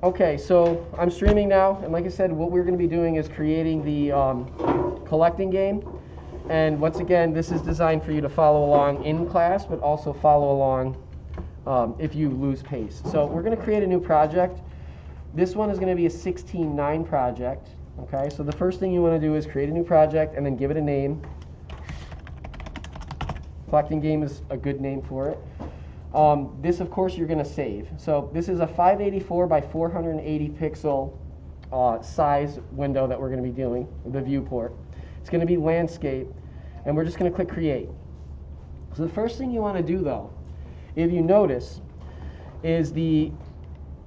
Okay, so I'm streaming now, and like I said, what we're going to be doing is creating the collecting game. And once again, this is designed for you to follow along in class, but also follow along if you lose pace. So we're going to create a new project. This one is going to be a 16:9 project. Okay, so the first thing you want to do is create a new project and then give it a name. Collecting game is a good name for it. This, of course, you're going to save. So this is a 584 by 480 pixel size window that we're going to be doing, the viewport. It's going to be landscape, and we're just going to click create. So the first thing you want to do, though, if you notice, is the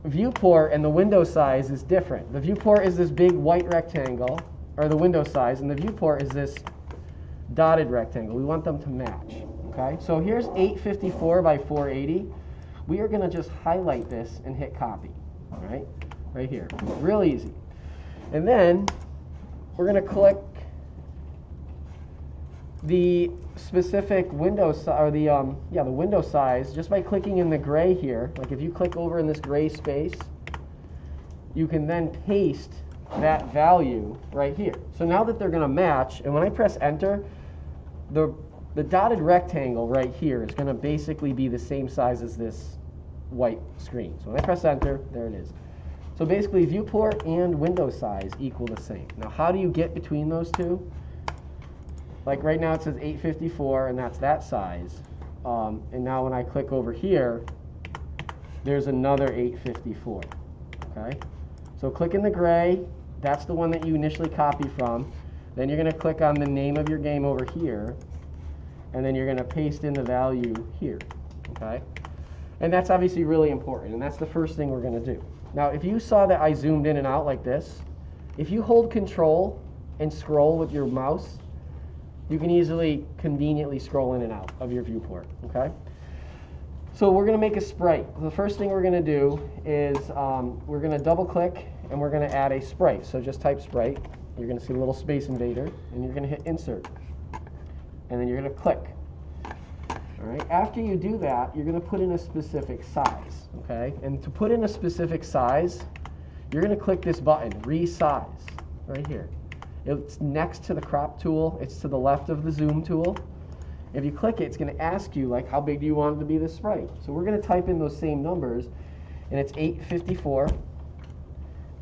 viewport and the window size is different. The viewport is this big white rectangle, or the window size, and the viewport is this dotted rectangle. We want them to match. Okay, so here's 854 by 480. We are going to just highlight this and hit copy. All right here. Real easy. And then we're going to click the specific window size, or the window size, just by clicking in the gray here. Like if you click over in this gray space, you can then paste that value right here. So now that they're going to match, and when I press enter, the dotted rectangle right here is going to basically be the same size as this white screen. So when I press enter, there it is. So basically viewport and window size equal the same. Now how do you get between those two? Like right now it says 854 and that's that size. And now when I click over here, there's another 854. Okay? So click in the gray, that's the one that you initially copy from. Then you're going to click on the name of your game over here, and then you're going to paste in the value here. Okay? And that's obviously really important, and that's the first thing we're going to do. Now, if you saw that I zoomed in and out like this, if you hold Control and scroll with your mouse, you can easily, conveniently scroll in and out of your viewport. Okay? So we're going to make a sprite. The first thing we're going to do is we're going to double-click, and we're going to add a sprite. So just type sprite. You're going to see a little space invader, and you're going to hit insert. And then you're going to click. All right. After you do that, you're going to put in a specific size. Okay. And to put in a specific size, you're going to click this button, resize, right here. It's next to the crop tool. It's to the left of the zoom tool. If you click it, it's going to ask you, like, how big do you want it to be, this sprite? So we're going to type in those same numbers, and it's 854,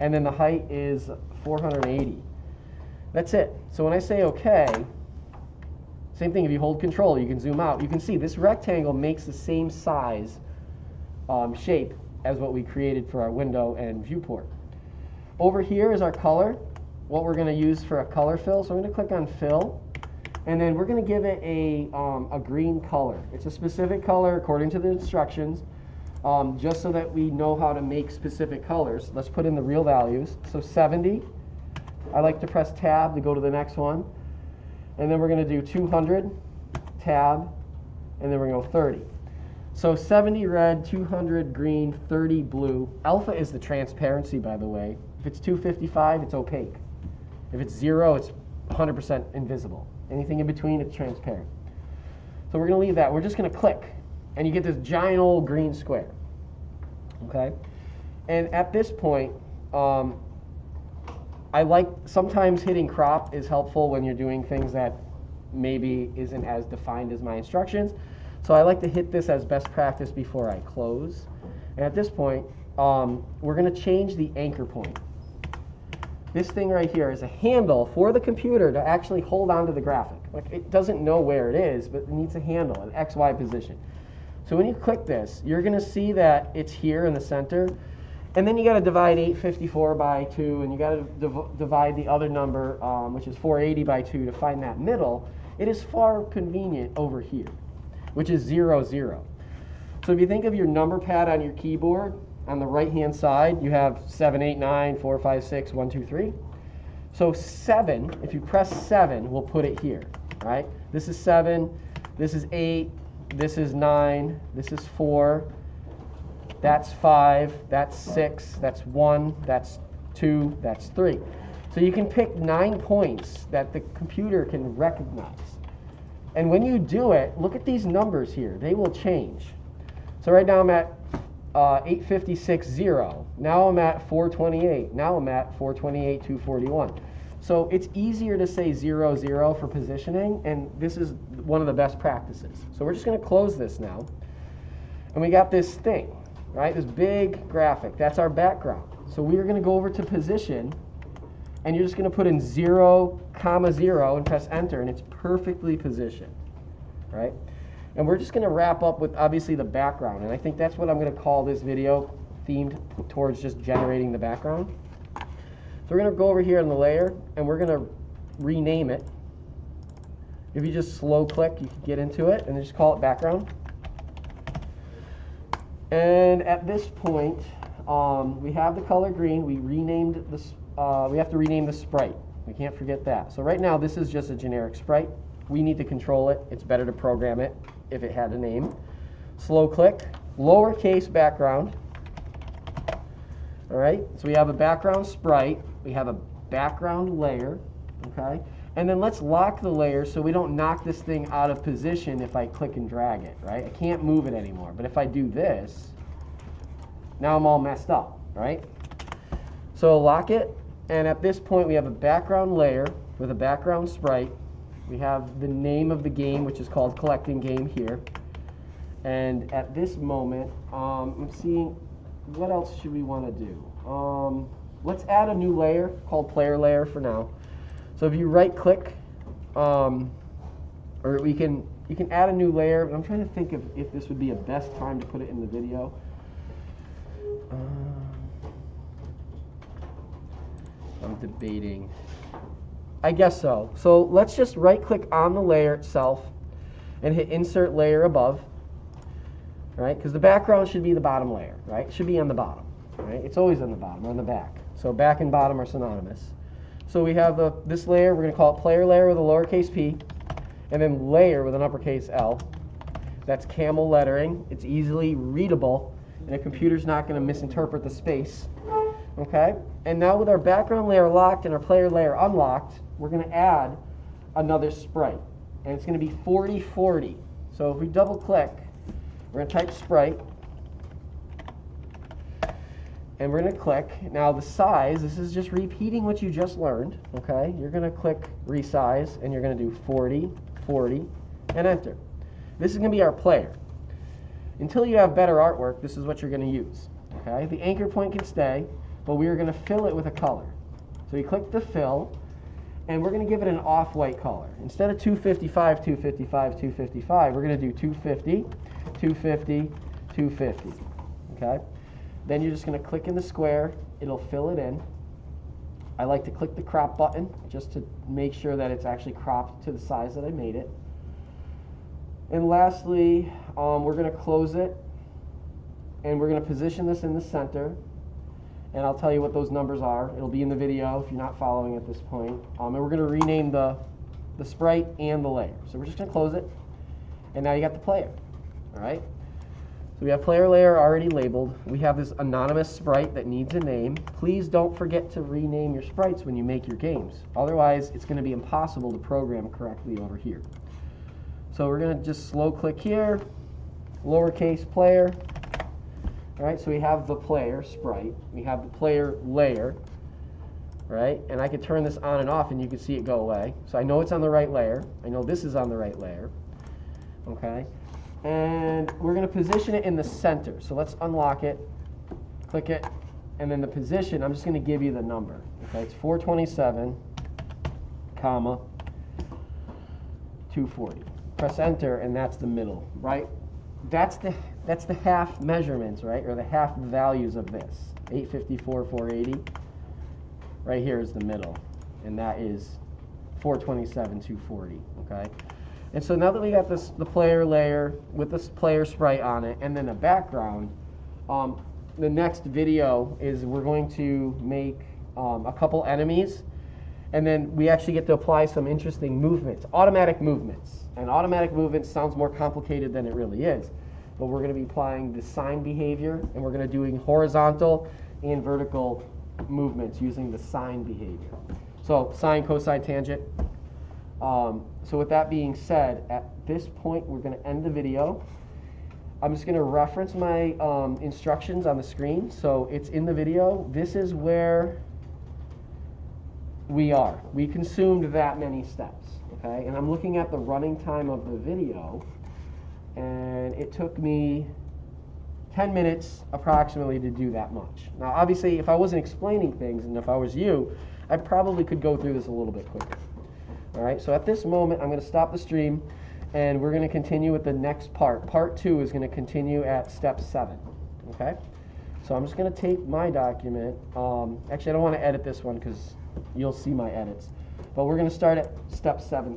and then the height is 480. That's it. So when I say OK, same thing, if you hold Control, you can zoom out. You can see this rectangle makes the same size shape as what we created for our window and viewport. Over here is our color, what we're going to use for a color fill. So I'm going to click on Fill, and then we're going to give it a green color. It's a specific color according to the instructions, just so that we know how to make specific colors. Let's put in the real values. So 70. I like to press Tab to go to the next one. And then we're going to do 200, tab, and then we're going to go 30. So 70 red, 200 green, 30 blue. Alpha is the transparency, by the way. If it's 255, it's opaque. If it's 0, it's 100% invisible. Anything in between, it's transparent. So we're going to leave that. We're just going to click, and you get this giant old green square. Okay? And at this point, I like, sometimes hitting crop is helpful when you're doing things that maybe isn't as defined as my instructions. So I like to hit this as best practice before I close. And at this point, we're going to change the anchor point. This thing right here is a handle for the computer to actually hold onto the graphic. Like, it doesn't know where it is, but it needs a handle, an XY position. So when you click this, you're going to see that it's here in the center. And then you got to divide 854 by 2, and you got to divide the other number, which is 480 by 2, to find that middle. It is far convenient over here, which is 0, 0. So if you think of your number pad on your keyboard, on the right-hand side, you have 7, 8, 9, 4, 5, 6, 1, 2, 3. So 7, if you press 7, we'll put it here, right? This is 7, this is 8, this is 9, this is 4. That's 5, that's 6, that's 1, that's 2, that's 3. So you can pick 9 points that the computer can recognize. And when you do it, look at these numbers here. They will change. So right now I'm at 856, 0. Now I'm at 428. Now I'm at 428, 241. So it's easier to say 0, 0 for positioning, and this is one of the best practices. So we're just going to close this now. And we got this thing, right? This big graphic. That's our background. So we are going to go over to position, and you're just going to put in 0, 0 and press enter, and it's perfectly positioned, right? And we're just going to wrap up with obviously the background, and I think that's what I'm going to call this video, themed towards just generating the background. So we're going to go over here on the layer, and we're going to rename it. If you just slow click, you can get into it, and just call it background. And at this point, we have the color green. We renamed this. We have to rename the sprite. We can't forget that. So right now, this is just a generic sprite. We need to control it. It's better to program it if it had a name. Slow click, lowercase background. All right, so we have a background sprite. We have a background layer, okay? And then let's lock the layer so we don't knock this thing out of position if I click and drag it, right? I can't move it anymore. But if I do this, now I'm all messed up, right? So lock it, and at this point we have a background layer with a background sprite. We have the name of the game, which is called Collecting Game here. And at this moment, I'm seeing, what else should we want to do? Let's add a new layer called Player Layer for now. So if you right click, or you can add a new layer. I'm trying to think if this would be a best time to put it in the video. I'm debating. I guess so. So let's just right click on the layer itself and hit insert layer above, right? Because the background should be the bottom layer, right? It should be on the bottom, right? It's always on the bottom or on the back. So back and bottom are synonymous. So we have this layer, we're going to call it player layer with a lowercase p, and then layer with an uppercase L. That's camel lettering. It's easily readable, and a computer's not going to misinterpret the space. Okay? And now with our background layer locked and our player layer unlocked, we're going to add another sprite. And it's going to be 4040. So if we double click, we're going to type sprite. And we're going to click. Now the size, this is just repeating what you just learned. Okay? You're going to click resize, and you're going to do 40, 40, and enter. This is going to be our player. Until you have better artwork, this is what you're going to use. Okay? The anchor point can stay, but we are going to fill it with a color. So you click the fill, and we're going to give it an off-white color. Instead of 255, 255, 255, we're going to do 250, 250, 250. Okay? Then you're just going to click in the square. It'll fill it in. I like to click the crop button just to make sure that it's actually cropped to the size that I made it. And lastly, we're going to close it, and we're going to position this in the center. And I'll tell you what those numbers are. It'll be in the video if you're not following at this point. And we're going to rename the sprite and the layer. So we're just going to close it. And now you got the player. All right? So we have player layer already labeled. We have this anonymous sprite that needs a name. Please don't forget to rename your sprites when you make your games. Otherwise, it's going to be impossible to program correctly over here. So we're going to just slow click here, lowercase player. All right, so we have the player sprite. We have the player layer, right? And I can turn this on and off, and you can see it go away. So I know it's on the right layer. I know this is on the right layer. Okay, and we're going to position it in the center. So let's unlock it, click it, and then the position, I'm just going to give you the number. Okay, it's 427, comma, 240. Press enter, and that's the middle, right? That's the half measurements, right, or the half values of this. 854, 480. Right here is the middle, and that is 427, 240. Okay. And so now that we got the player layer with this player sprite on it, and then a background, the next video is we're going to make a couple enemies, and then we actually get to apply some interesting movements, automatic movements. And automatic movements sounds more complicated than it really is. But we're going to be applying the sine behavior, and we're going to be doing horizontal and vertical movements using the sine behavior. So sine, cosine, tangent. So with that being said, at this point, we're going to end the video. I'm just going to reference my instructions on the screen. So it's in the video. This is where we are. We consumed that many steps, okay? And I'm looking at the running time of the video, and it took me 10 minutes approximately to do that much. Now, obviously, if I wasn't explaining things, and if I was you, I probably could go through this a little bit quicker. All right, so at this moment, I'm going to stop the stream, and we're going to continue with the next part. Part 2 is going to continue at step 7, okay? So I'm just going to take my document. Actually, I don't want to edit this one because you'll see my edits. But we're going to start at step 7